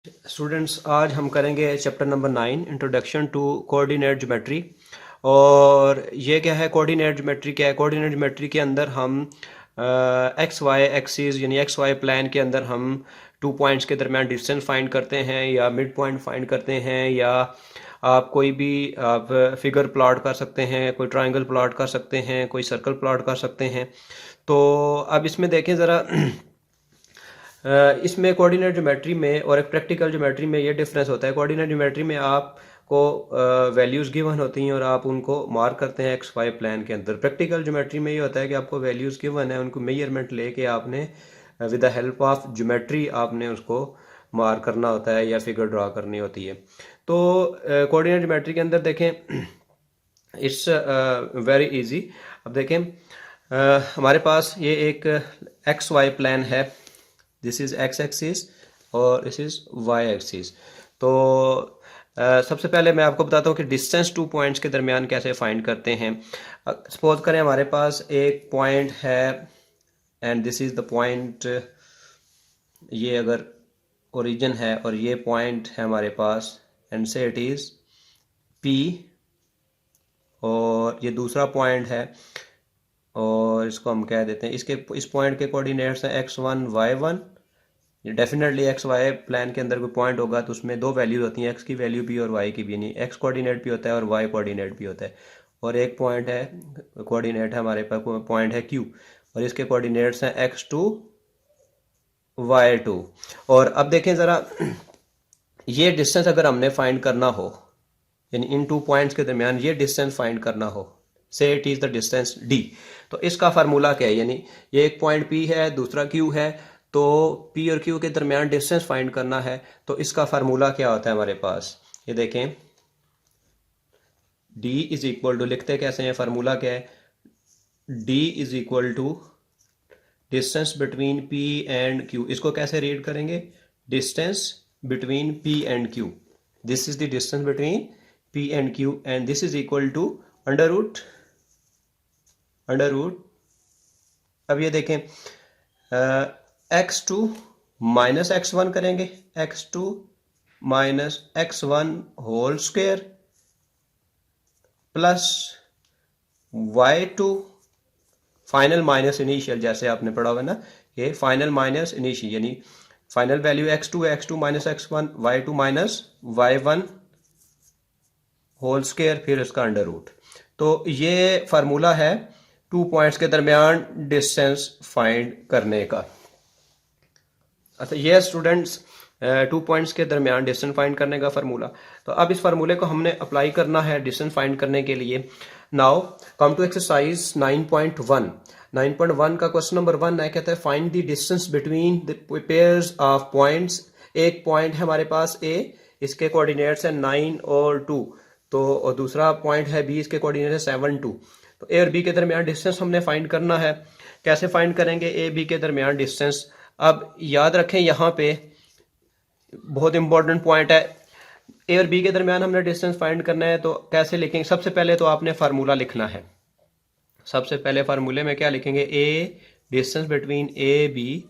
Students, आज हम करेंगे chapter number 9 introduction to coordinate geometry. और ये क्या है, कोऑर्डिनेट ज्योमेट्री क्या है? कोऑर्डिनेट ज्योमेट्री के अंदर हम एक्स वाई एक्सिस यानी एक्स वाई प्लान के अंदर हम 2 पॉइंट्स के दरमियान डिस्टेंस फाइंड करते हैं या मिड पॉइंट फाइंड करते हैं, या आप कोई भी आप फिगर प्लॉट कर सकते हैं, कोई ट्रायंगल प्लॉट कर सकते हैं, कोई सर्कल प्लॉट कर सकते हैं। तो अब इसमें देखें ज़रा इसमें कोऑर्डिनेट ज्योमेट्री में और एक प्रैक्टिकल ज्योमेट्री में ये डिफरेंस होता है। कोऑर्डिनेट ज्योमेट्री में आपको वैल्यूज़ गिवन होती हैं और आप उनको मार्क करते हैं एक्स वाई प्लान के अंदर। प्रैक्टिकल ज्योमेट्री में ये होता है कि आपको वैल्यूज़ गिवन है, उनको मेजरमेंट लेके आपने with the help of geometry आपने उसको मार्क करना होता है या फिगर ड्रा करनी होती है। तो कोऑर्डिनेट ज्योमेट्री के अंदर देखें, इट्स वेरी इजी। अब देखें, हमारे पास ये एक एक्स वाई प्लान है। दिस इज एक्स एक्सिस और दिस इज वाई एक्सिस। तो सबसे पहले मैं आपको बताता हूँ कि डिस्टेंस 2 पॉइंट्स के दरमियान कैसे फाइंड करते हैं। सपोज करें हमारे पास एक पॉइंट है and this is the point. ये अगर ओरिजिन है और ये पॉइंट है हमारे पास एंड से इट इज पी, और ये दूसरा पॉइंट है और इसको हम कह देते हैं, इसके इस पॉइंट के कोऑर्डिनेट्स हैं x1 y1। Definitely x Y plan के अंदर कोई पॉइंट होगा तो उसमें दो वैल्यूज होती हैं, एक्स की वैल्यू भी और वाई की भी। नहीं, एक्स कोऑर्डिनेट भी होता है और वाई कोऑर्डिनेट भी होता है। और एक पॉइंट है, कोऑर्डिनेट है हमारे पास, पॉइंट है क्यू, और इसके कोऑर्डिनेट्स हैं x2 y2। और अब देखें ज़रा, ये डिस्टेंस अगर हमने फाइंड करना हो, यानी इन 2 पॉइंट्स के दरमियान ये डिस्टेंस फाइंड करना हो, से it is the distance d, तो इसका फार्मूला क्या है? यानी ये एक पॉइंट p है, दूसरा q है, तो p और q के दरमियान डिस्टेंस फाइंड करना है। तो इसका फार्मूला क्या होता है हमारे पास? ये देखें, d इज इक्वल टू, लिखते कैसे हैं, फार्मूला क्या है? d is equal to distance between p and q। इसको कैसे रीड करेंगे? Distance between p and q। This is the distance between p and q and this is equal to under root. अब ये देखें, x2 minus x1 करेंगे, x2 minus x1 whole square plus y2 final minus initial, जैसे आपने पढ़ा हुआ है ना, ये फाइनल माइनस इनिशियल, यानी फाइनल वैल्यू x2 है, x2 minus x1, y2 minus y1 whole square, फिर इसका अंडर रूट। तो ये फार्मूला है 2 पॉइंट्स के दरमियान डिस्टेंस फाइंड करने का। अच्छा, ये स्टूडेंट्स 2 पॉइंट्स के दरमियान डिस्टेंस फाइंड करने का फार्मूला। तो अब इस फार्मूले को हमने अप्लाई करना है डिस्टेंस फाइंड करने के लिए। Now come to exercise 9.1। 9.1 का क्वेश्चन नंबर 1 है, कहता है find the distance between the pairs of points. एक पॉइंट है हमारे पास A, इसके कोऑर्डिनेट्स है 9 और 2, तो और दूसरा पॉइंट है B, इसके कोऑर्डिनेट है 7 2। तो A और B के दरमियान डिस्टेंस हमने फाइंड करना है। कैसे फाइंड करेंगे A B के दरमियान डिस्टेंस? अब याद रखें, यहाँ पे बहुत इंपॉर्टेंट पॉइंट है, ए और बी के दरमियान हमने डिस्टेंस फाइंड करना है। तो कैसे लिखेंगे? सबसे पहले तो आपने फार्मूला लिखना है। सबसे पहले फार्मूले में क्या लिखेंगे? A distance between A B,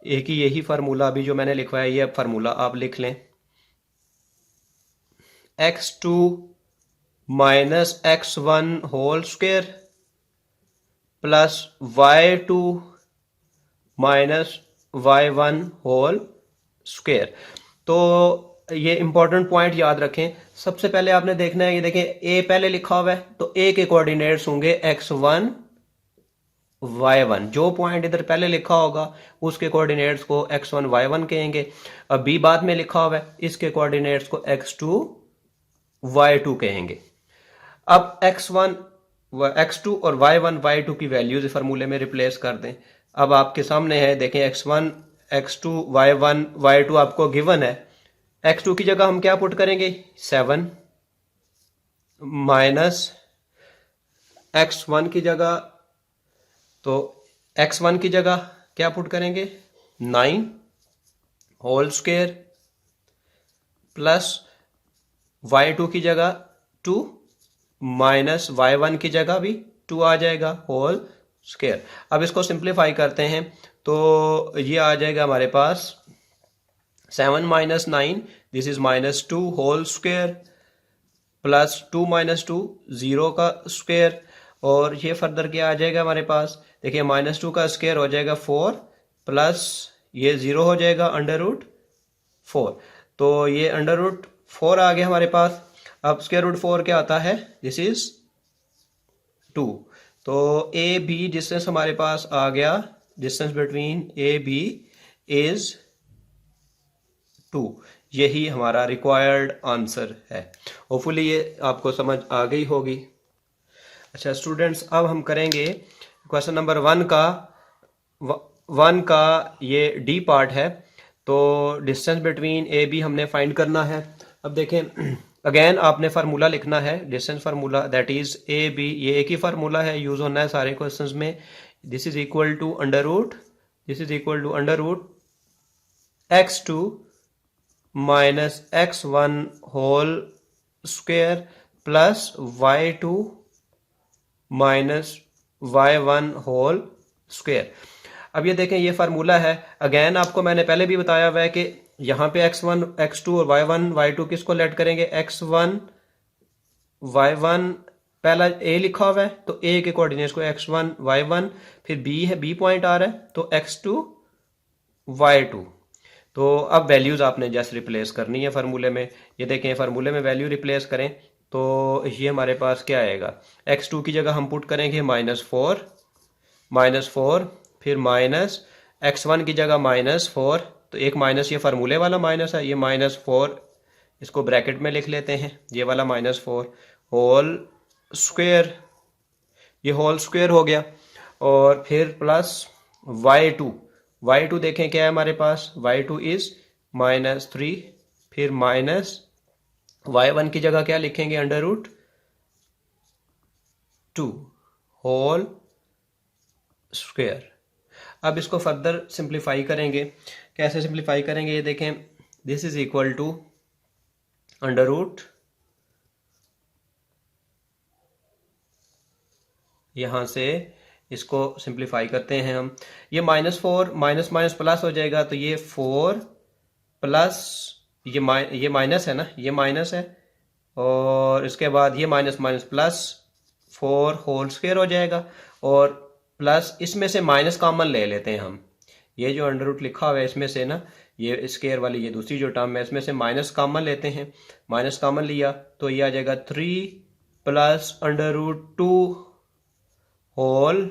A की यही फार्मूला अभी जो मैंने लिखवाया, ये फार्मूला आप लिख लें। x2 minus x1 whole square plus y2 minus y1 whole square. तो ये इंपॉर्टेंट पॉइंट याद रखें। सबसे पहले आपने देखना है, ये देखें a पहले लिखा हुआ है, तो a के कोऑर्डिनेट्स होंगे x1 y1। जो पॉइंट इधर पहले लिखा होगा उसके कोऑर्डिनेट्स को x1 y1 कहेंगे। अब b बाद में लिखा हुआ है, इसके कोऑर्डिनेट्स को x2 y2 कहेंगे। अब x2 और y1 y2 की वैल्यूज फार्मूले में रिप्लेस कर दें। अब आपके सामने है, देखें x1 x2 y1 y2 आपको गिवन है। x2 की जगह हम क्या पुट करेंगे? 7 माइनस x1 की जगह, तो x1 की जगह क्या पुट करेंगे? 9 होल स्क्वायर प्लस y2 की जगह 2 माइनस y1 की जगह भी 2 आ जाएगा होल स्क्वायर। अब इसको सिंप्लीफाई करते हैं तो ये आ जाएगा हमारे पास 7 minus 9, this is minus 2 whole square plus 2 minus 2 0 का स्क्वायर। और ये फर्दर क्या आ जाएगा हमारे पास, देखिए माइनस 2 का स्क्वायर हो जाएगा 4 प्लस ये 0 हो जाएगा अंडर रूट 4। तो ये अंडर रूट 4 आ गया हमारे पास। अब स्क्वायर रूट 4 क्या आता है, दिस इज 2। तो ए बी डिस्टेंस हमारे पास आ गया, distance between A B is 2। यही हमारा रिक्वायर्ड आंसर है। होपफुली ये आपको समझ आ गई होगी। अच्छा स्टूडेंट्स, अब हम करेंगे क्वेश्चन नंबर 1 का ये डी पार्ट है। तो डिस्टेंस बिटवीन ए बी हमने फाइंड करना है। अब देखें, अगेन आपने फार्मूला लिखना है, distance formula, that is A B. ये एक ही फार्मूला है, यूज होना है सारे क्वेश्चंस में। This is equal to under root, this is equal to under root x2 minus x1 whole square plus y2 minus y1 whole square. अब ये देखें, ये फार्मूला है। अगेन आपको मैंने पहले भी बताया हुआ है कि यहाँ पे x1 x2 और y1 y2 किसको लेट करेंगे, x1 y1 पहला a लिखा हुआ है तो a के कोऑर्डिनेट्स को x1 y1, फिर b है, b पॉइंट आ रहा है तो x2 y2। तो अब वैल्यूज आपने जस्ट रिप्लेस करनी है फार्मूले में। ये देखें, फार्मूले में वैल्यू रिप्लेस करें तो ये हमारे पास क्या आएगा, x2 की जगह हम पुट करेंगे -4, फिर माइनस x1 की जगह -4, तो एक माइनस ये फार्मूले वाला माइनस है, ये -4 इसको ब्रैकेट में लिख लेते हैं, ये वाला -4 होल स्क्वायर, ये होल स्क्वायर हो गया। और फिर प्लस y2 देखें क्या है हमारे पास, y2 इज -3, फिर माइनस y1 की जगह क्या लिखेंगे, अंडर रूट 2 होल स्क्वायर। अब इसको फर्दर सिंप्लीफाई करेंगे। कैसे सिंप्लीफाई करेंगे, ये देखें, this is equal to under root, यहां से इसको सिंप्लीफाई करते हैं हम, ये -4 माइनस माइनस प्लस हो जाएगा, तो ये 4 प्लस ये माइनस है ना, ये माइनस है, और इसके बाद ये minus minus plus 4 whole square हो जाएगा। और प्लस इसमें से माइनस कॉमन ले लेते हैं हम, ये जो अंडर रूट लिखा हुआ है इसमें से ना, ये स्क्वायर वाली ये दूसरी जो टर्म है इसमें से माइनस कॉमन लेते हैं। माइनस कॉमन लिया तो ये आ जाएगा 3 plus under root 2 whole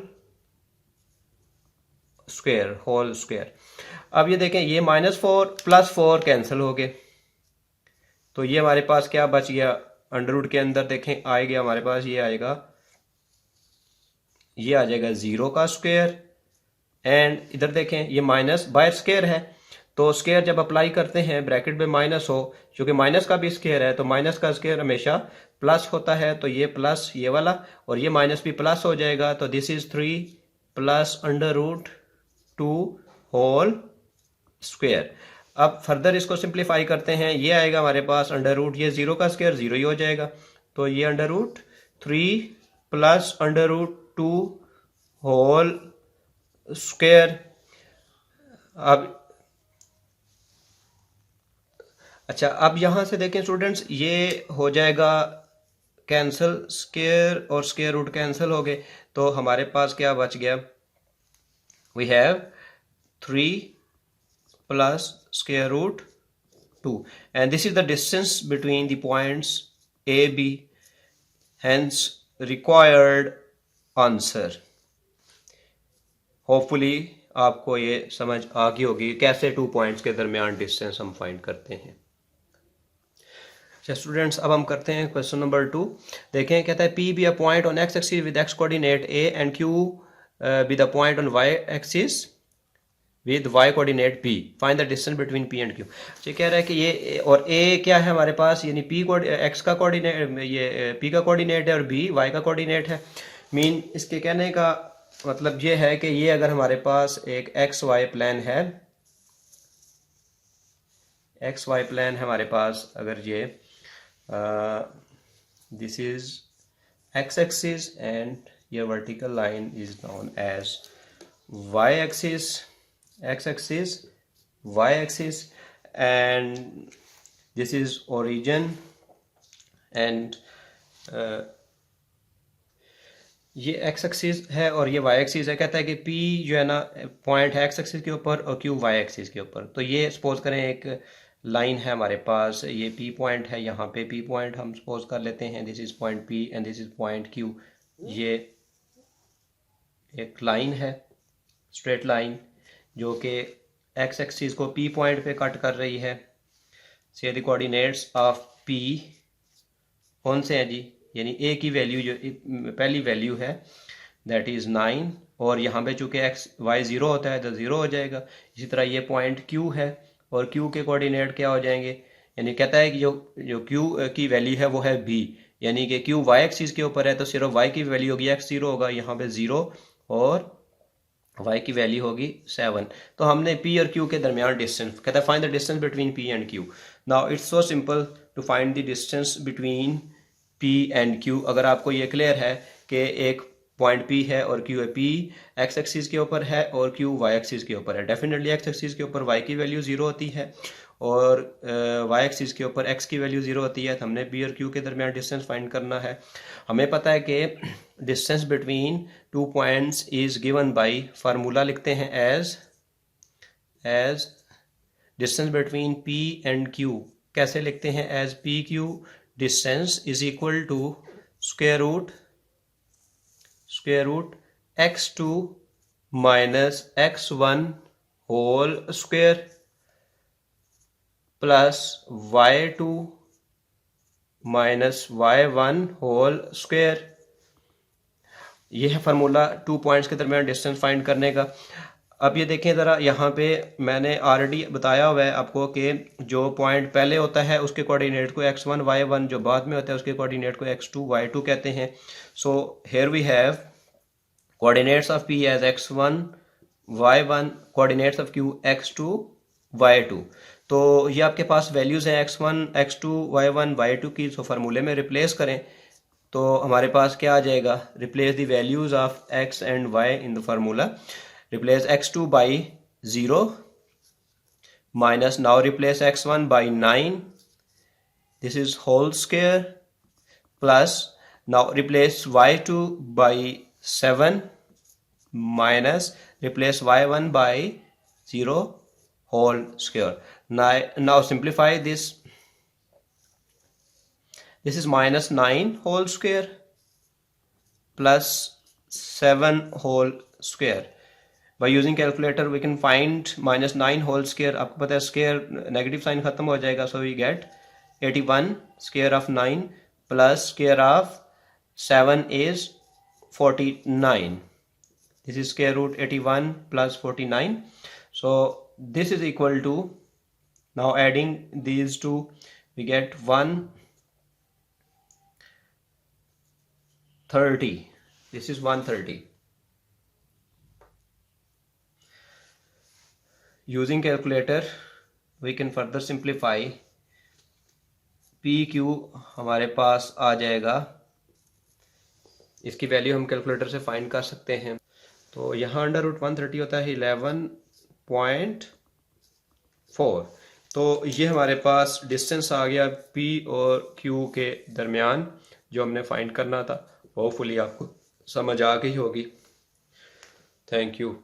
square. अब ये देखें, ये -4 + 4 कैंसिल हो गए, तो ये हमारे पास क्या बच गया, अंडर रूट के अंदर देखें आ गया हमारे पास, ये आएगा, ये आ जाएगा 0 का स्क्वायर। एंड इधर देखें, ये माइनस बाय स्क्वायर है, तो स्क्वायर जब अप्लाई करते हैं ब्रैकेट में माइनस हो, क्योंकि माइनस का भी स्क्वायर है तो माइनस का स्क्वायर हमेशा प्लस होता है, तो ये प्लस ये वाला और ये माइनस भी प्लस हो जाएगा, तो this is 3 plus under root 2 whole square. अब फर्दर इसको सिंप्लीफाई करते हैं, ये आएगा हमारे पास अंडर रूट, ये 0 का स्क्वायर 0 ही हो जाएगा, तो ये under root 3 plus under root 2 whole square. अब अच्छा, अब यहां से देखें स्टूडेंट्स, ये हो जाएगा कैंसिल, स्क्वायर और स्क्वायर रूट कैंसिल हो गए, तो हमारे पास क्या बच गया, we have 3 plus square root 2 and this is the distance between the points A, B, hence required answer। Hopefully आपको ये समझ आ गई होगी कैसे 2 पॉइंट्स के दरमियान डिस्टेंस हम फाइंड करते हैं। स्टूडेंट्स, अब हम करते हैं क्वेश्चन नंबर 2। देखें, कहता है P be a point on x axis with x coordinate A and Q be the point on y axis with y coordinate B, find the distance between P and Q। ये कह रहा है कि ये और A क्या है हमारे पास, यानी x का कोऑर्डिनेट, ये P का कोऑर्डिनेट है और B y का कोऑर्डिनेट है। मीन इसके कहने का मतलब ये है कि ये अगर हमारे पास एक XY प्लान है, XY प्लान है हमारे पास, अगर ये this is x axis and your vertical line is known as y axis, x axis, y axis, and this is origin and ये एक्स एक्सिस है और ये वाई एक्सिस है। कहता है कि पी जो है ना पॉइंट है एक्स एक्सिस के ऊपर और क्यू वाई एक्सिस के ऊपर। तो ये सपोज करें एक लाइन है हमारे पास, ये पी पॉइंट है, यहाँ पे पी पॉइंट हम सपोज कर लेते हैं, this is point P and this is point Q. ये एक लाइन है, स्ट्रेट लाइन, जो कि एक्स एक्सिस को पी पॉइंट पे कट कर रही है। से द कोऑर्डिनेट्स ऑफ पी कौन से हैं जी, यानी ए की वैल्यू जो पहली वैल्यू है दैट इज़ 9, और यहाँ पे चूँकि एक्स वाई ज़ीरो होता है तो ज़ीरो हो जाएगा। इसी तरह ये पॉइंट क्यू है और क्यू के कोऑर्डिनेट क्या हो जाएंगे, यानी कहता है कि जो क्यू की वैल्यू है वो है बी, यानी कि क्यू वाई एक्सिस के ऊपर है तो सिर्फ वाई की वैल्यू होगी एक्स ज़ीरो होगा, यहाँ पे ज़ीरो, और y की वैल्यू होगी 7। तो हमने p और q के दरमियान डिस्टेंस, कहता है find the distance between p and q। Now it's so simple to find the distance between p and q। अगर आपको ये क्लियर है कि एक पॉइंट p है और q है, p x एक्सिस के ऊपर है और q y एक्सिस के ऊपर है, डेफिनेटली x एक्सिस के ऊपर y की वैल्यू ज़ीरो होती है और y एक्सिस के ऊपर x की वैल्यू ज़ीरो होती है। तो हमने p और q के दरमियान डिस्टेंस फाइंड करना है। हमें पता है कि distance between two points is given by, formula लिखते हैं as distance between p and q। कैसे लिखते हैं, as P Q distance is equal to square root x2 minus x1 whole square plus y2 minus y1 whole square. ये है formula two points के दरमियान distance find करने का। अब ये देखें ज़रा, यहाँ पे मैंने ऑलरेडी बताया हुआ है आपको कि जो पॉइंट पहले होता है उसके कोऑर्डिनेट को x1 y1, जो बाद में होता है उसके कोऑर्डिनेट को x2 y2 कहते हैं। So here we have coordinates of p as x1 y1, coordinates of q x2 y2। तो ये आपके पास वैल्यूज़ हैं x1 x2 y1 y2 की। सो फार्मूले में रिप्लेस करें तो हमारे पास क्या आ जाएगा, replace the values of x and y in the formula. Replace x2 by 0 minus, now replace x1 by 9, this is whole square, plus now replace y2 by 7 minus replace y1 by 0 whole square. Now simplify this, this is minus 9 whole square plus 7 whole square. By using calculator we can find minus 9 whole square। आपको पता है square negative sign खत्म हो जाएगा, so we get 81 square of 9 plus square of 7 is 49. This is square root 81 plus 49. So this is equal to, now adding these two we get 130. This is 130. Using calculator we can further simplify। PQ हमारे पास आ जाएगा, इसकी value हम calculator से find कर सकते हैं। तो यहाँ अंडर रूट 130 होता है 11.4। तो ये हमारे पास डिस्टेंस आ गया P और Q के दरमियान जो हमने फाइंड करना था। होपफुली आपको समझ आ गई होगी। Thank you.